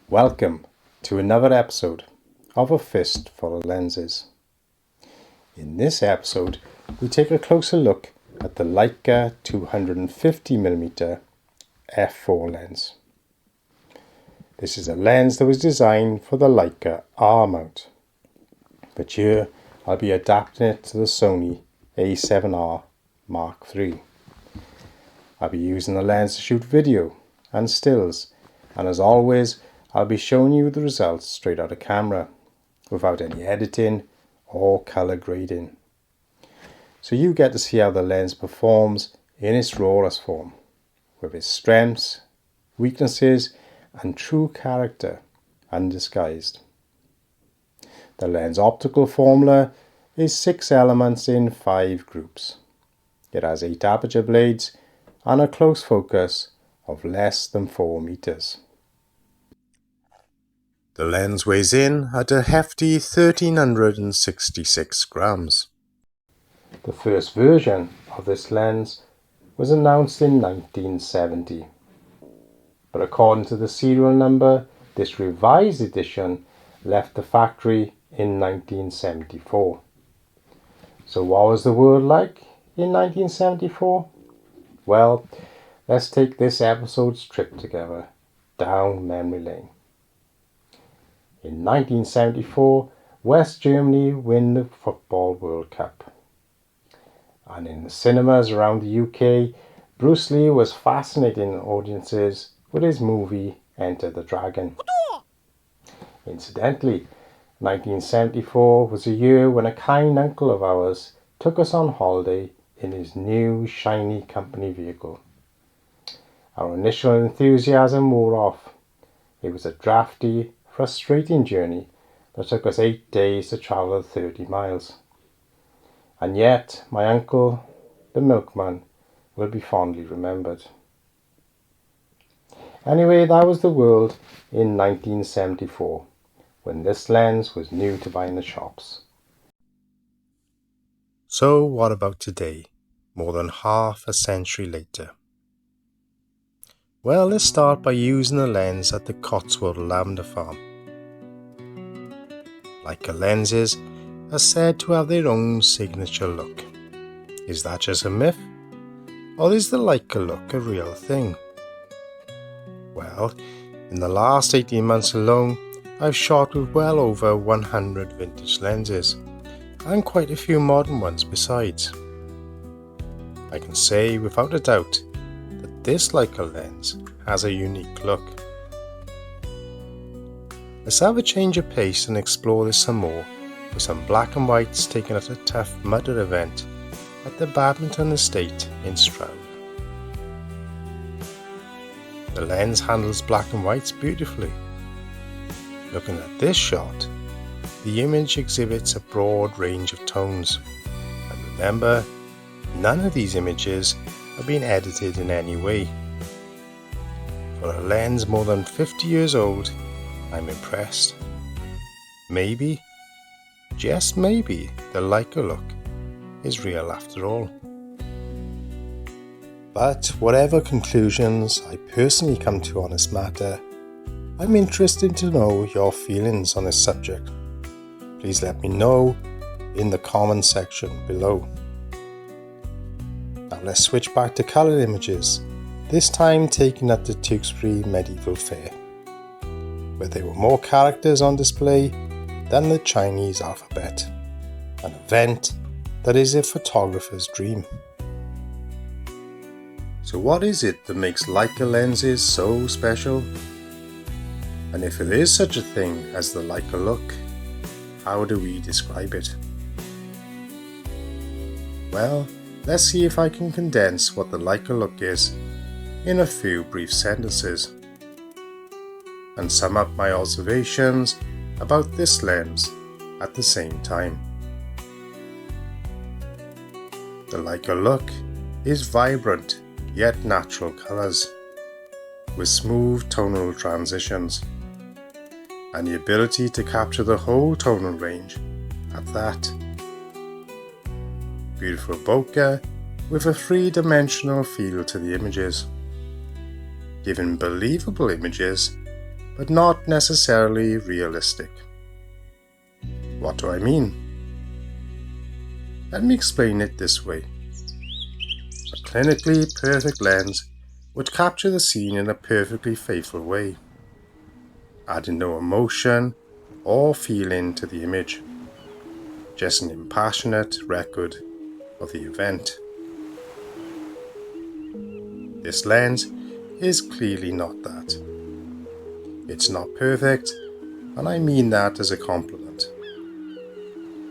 Welcome to another episode of A Fistful of Lenses. In this episode, we take a closer look at the Leica 250mm f4 lens. This is a lens that was designed for the Leica R mount, but here I'll be adapting it to the Sony A7R Mark III. I'll be using the lens to shoot video and stills, and as always I'll be showing you the results straight out of camera, without any editing or colour grading. So you get to see how the lens performs in its rawest form, with its strengths, weaknesses and true character undisguised. The lens optical formula is 6 elements in 5 groups. It has 8 aperture blades and a close focus of less than 4 meters. The lens weighs in at a hefty 1366 grams. The first version of this lens was announced in 1970. But according to the serial number, this revised edition left the factory in 1974. So what was the world like in 1974? Well, let's take this episode's trip together down memory lane. In 1974, West Germany win the Football World Cup. And in the cinemas around the UK, Bruce Lee was fascinating audiences with his movie Enter the Dragon. Incidentally, 1974 was a year when a kind uncle of ours took us on holiday in his new shiny company vehicle. Our initial enthusiasm wore off. It was a drafty, frustrating journey that took us 8 days to travel 30 miles. And yet, my uncle, the milkman, will be fondly remembered. Anyway, that was the world in 1974, when this lens was new to buy in the shops. So what about today, more than half a century later? Well, let's start by using the lens at the Cotswold Lavender Farm. Leica lenses are said to have their own signature look. Is that just a myth? Or is the Leica look a real thing? Well, in the last 18 months alone, I've shot with well over 100 vintage lenses, and quite a few modern ones besides. I can say without a doubt that this Leica lens has a unique look. Let's have a change of pace and explore this some more with some black and whites taken at a Tough Mudder event at the Badminton Estate in Stroud. The lens handles black and whites beautifully. Looking at this shot, the image exhibits a broad range of tones. And remember, none of these images have been edited in any way. For a lens more than 50 years old, I'm impressed. Maybe, just maybe, the Leica look is real after all. But whatever conclusions I personally come to on this matter, I'm interested to know your feelings on this subject. Please let me know in the comment section below. Now let's switch back to coloured images, this time taken at the Tewkesbury Medieval Fair, where there were more characters on display than the Chinese alphabet, an event that is a photographer's dream. So what is it that makes Leica lenses so special? And if there is such a thing as the Leica look, how do we describe it? Well, let's see if I can condense what the Leica look is in a few brief sentences, and sum up my observations about this lens at the same time. The Leica look is vibrant yet natural colours, with smooth tonal transitions, and the ability to capture the whole tonal range at that. beautiful bokeh with a three-dimensional feel to the images, giving believable images but not necessarily realistic. What do I mean? Let me explain it this way. A clinically perfect lens would capture the scene in a perfectly faithful way, adding no emotion or feeling to the image, just an impassionate record of the event. This lens is clearly not that. It's not perfect, and I mean that as a compliment.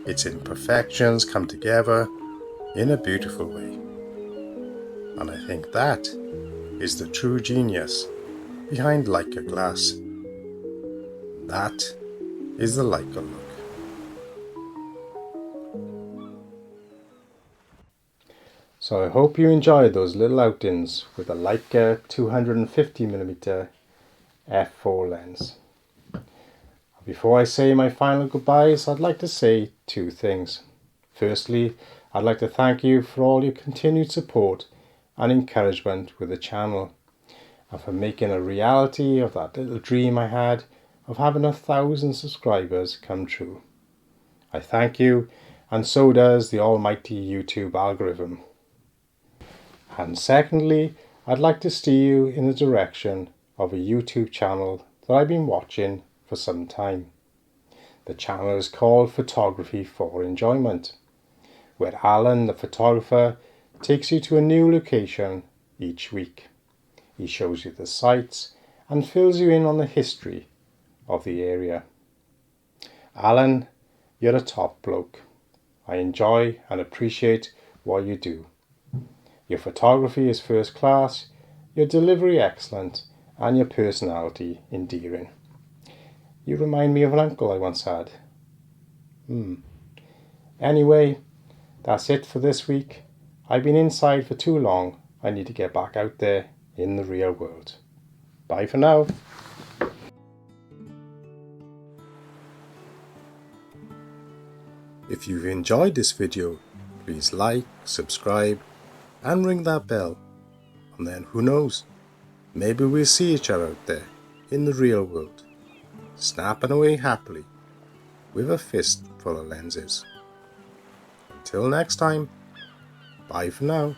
Its imperfections come together in a beautiful way, and I think that is the true genius behind Leica glass. That is the Leica look. So I hope you enjoyed those little outings with a Leica 250mm f4 lens. Before I say my final goodbyes, I'd like to say two things. Firstly, I'd like to thank you for all your continued support and encouragement with the channel, and for making a reality of that little dream I had of having 1,000 subscribers come true. I thank you, and so does the almighty YouTube algorithm. And secondly, I'd like to steer you in the direction of a YouTube channel that I've been watching for some time. The channel is called Photography for Enjoyment, where Alan, the photographer, takes you to a new location each week. He shows you the sights and fills you in on the history of the area. Alan, you're a top bloke. I enjoy and appreciate what you do. Your photography is first class, your delivery excellent, and your personality endearing. You remind me of an uncle I once had. Anyway, that's it for this week. I've been inside for too long. I need to get back out there in the real world. Bye for now. If you've enjoyed this video, please like, subscribe, and ring that bell. And then who knows, maybe we'll see each other out there in the real world, snapping away happily with a fist full of lenses. Until next time, bye for now.